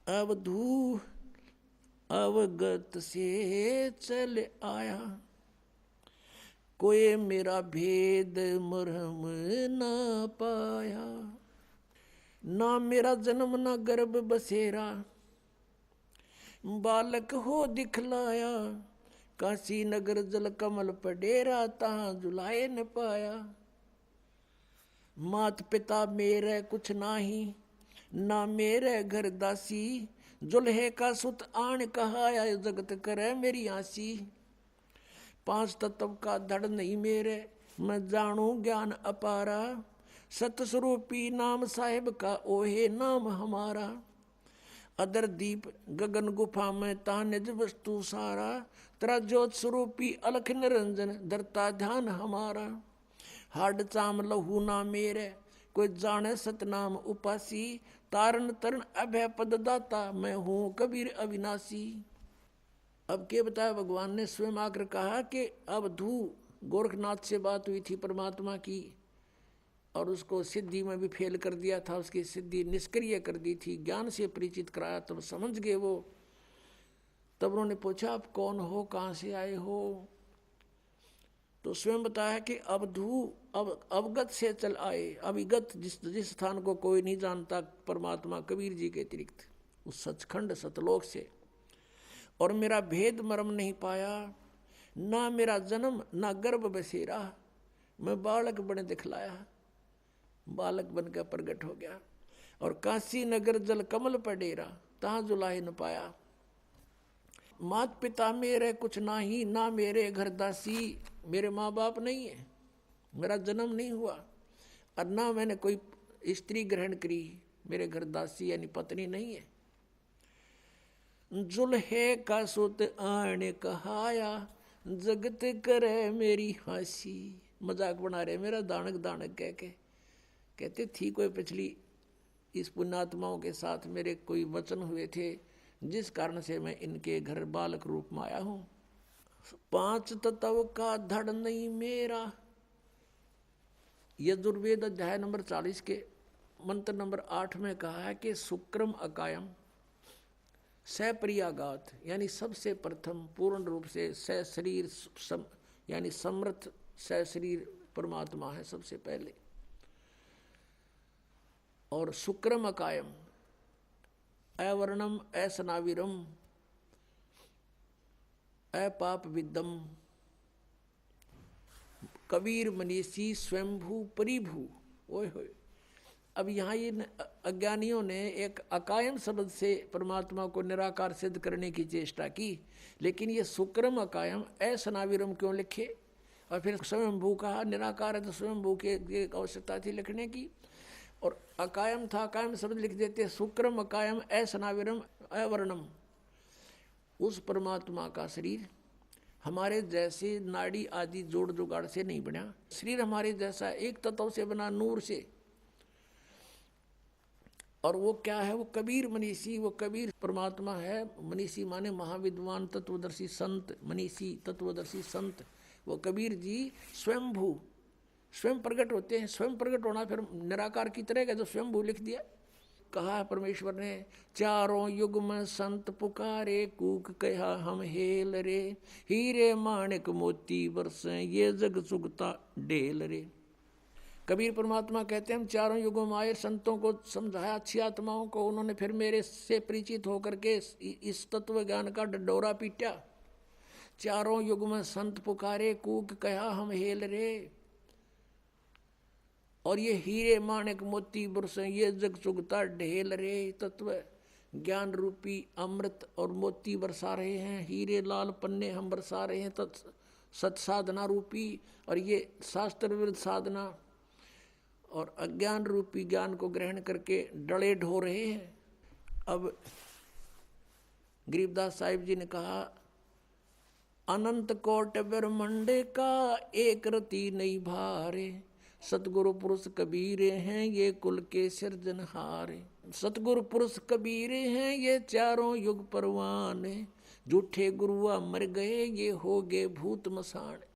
अवधू अवगत से चल आया, कोई मेरा भेद मरहम ना पाया। ना मेरा जन्म ना गर्भ बसेरा, बालक हो दिखलाया। काशी नगर जल कमल पडेरा, तहाँ जुलाए न पाया। मात पिता मेरे कुछ नाही, ना मेरे घर दासी। जुल्हे का सुत आन कहाया, जगत करे मेरी आसी। पांच तत्व का धड़ नहीं मेरे, मैं जानू ज्ञान अपारा। सतस्वरूपी नाम साहिब का, ओहे नाम हमारा। अदर दीप गगन गुफा में, ता निज वस्तु सारा। तेरा ज्योत स्वरूपी अलख निरंजन, धरता ध्यान हमारा। हाड चाम लहू ना मेरे, कोई जाने सतनाम उपासी। तारण तरण अभय पद दाता, मैं हूं कबीर अविनाशी। अब क्या बताया भगवान ने स्वयं आकर कहा कि अब धू गोरखनाथ से बात हुई थी परमात्मा की, और उसको सिद्धि में भी फेल कर दिया था, उसकी सिद्धि निष्क्रिय कर दी थी। ज्ञान से परिचित कराया तब समझ गए वो। तब उन्होंने पूछा आप कौन हो, कहाँ से आए हो? तो स्वयं बताया कि अवधू अवगत से चल आए। अविगत जिस स्थान को कोई नहीं जानता परमात्मा कबीर जी के अतिरिक्त, उस सचखंड सतलोक से। और मेरा भेद मर्म नहीं पाया, ना मेरा जन्म ना गर्भ बसेरा। मैं बालक बने दिखलाया, बालक बनकर प्रकट हो गया। और काशी नगर जल कमल पडेरा, तहाँ जुलाए न पाया। मात पिता मेरे कुछ नाही, ना मेरे घर दासी। मेरे माँ बाप नहीं है, मेरा जन्म नहीं हुआ, और ना मैंने कोई स्त्री ग्रहण करी। मेरे घर दासी यानी पत्नी नहीं है। जुल्हे का सुत आने कहाया, जगत करे मेरी हंसी। मजाक बना रहे मेरा दानक दानक कह के। कहते थी कोई पिछली इस पुण्यात्माओं के साथ मेरे कोई वचन हुए थे, जिस कारण से मैं इनके घर बालक रूप में आया हूं। पांच तत्व का धड़ नहीं मेरा। यजुर्वेद अध्याय नंबर 40 के मंत्र नंबर 8 में कहा है कि शुक्रम अकायम सप्रियागात, यानी सबसे प्रथम पूर्ण रूप से सशरीर यानी समर्थ सशरीर परमात्मा है सबसे पहले। और शुक्रम अकायम अवर्णम असनाविरम अपाप विदम कबीर मनीषी स्वयंभू परिभू। ओए होए। अब यहाँ ये अज्ञानियों ने एक अकायम शब्द से परमात्मा को निराकार सिद्ध करने की चेष्टा की, लेकिन ये शुक्रम अकायम असनाविरम क्यों लिखे? और फिर स्वयंभू कहा, निराकार है तो स्वयंभू के आवश्यकता थी लिखने की। और अकायम था, अकायम शब्द लिख देते। शुक्रम अकायम असनाविरम अवर्णम। उस परमात्मा का शरीर हमारे जैसे नाड़ी आदि जोड़ जुगाड़ से नहीं बना। शरीर हमारे जैसा एक तत्व से बना, नूर से। और वो क्या है? वो कबीर मनीषी, वो कबीर परमात्मा है। मनीषी माने महाविद्वान तत्वदर्शी संत, मनीषी तत्वदर्शी संत। वो कबीर जी स्वयंभू, स्वयं प्रकट होते हैं। स्वयं प्रकट होना फिर निराकार की तरह का, जो स्वयंभू लिख दिया। कहा परमेश्वर ने, चारों युग में संत पुकारे, कूक कहा हम हेल रे। हीरे माणिक मोती बरसे, ये जग सुगता ढेल रे। कबीर परमात्मा कहते हैं हम चारों युगों में आए, संतों को समझाया, अच्छी आत्माओं को। उन्होंने फिर मेरे से परिचित होकर के इस तत्व ज्ञान का डंडोरा पीटा। चारों युग में संत पुकारे, कूक कहा हम हेल रे। और ये हीरे माणिक मोती बरसे, ये जग चुगता ढेल रे। तत्व ज्ञान रूपी अमृत और मोती बरसा रहे हैं, हीरे लाल पन्ने हम बरसा रहे हैं सत साधना रूपी। और ये शास्त्र विरुद्ध साधना और अज्ञान रूपी ज्ञान को ग्रहण करके डले ढो रहे हैं। अब गरीबदास साहिब जी ने कहा, अनंत कोट ब्रह्मंड का एक रति नहीं भारे। सतगुरु पुरुष कबीरे हैं ये कुल के सिरजनहारे। सतगुरु पुरुष कबीरे हैं ये चारों युग परवान। झूठे गुरुआ मर गए ये हो गए भूत मसान।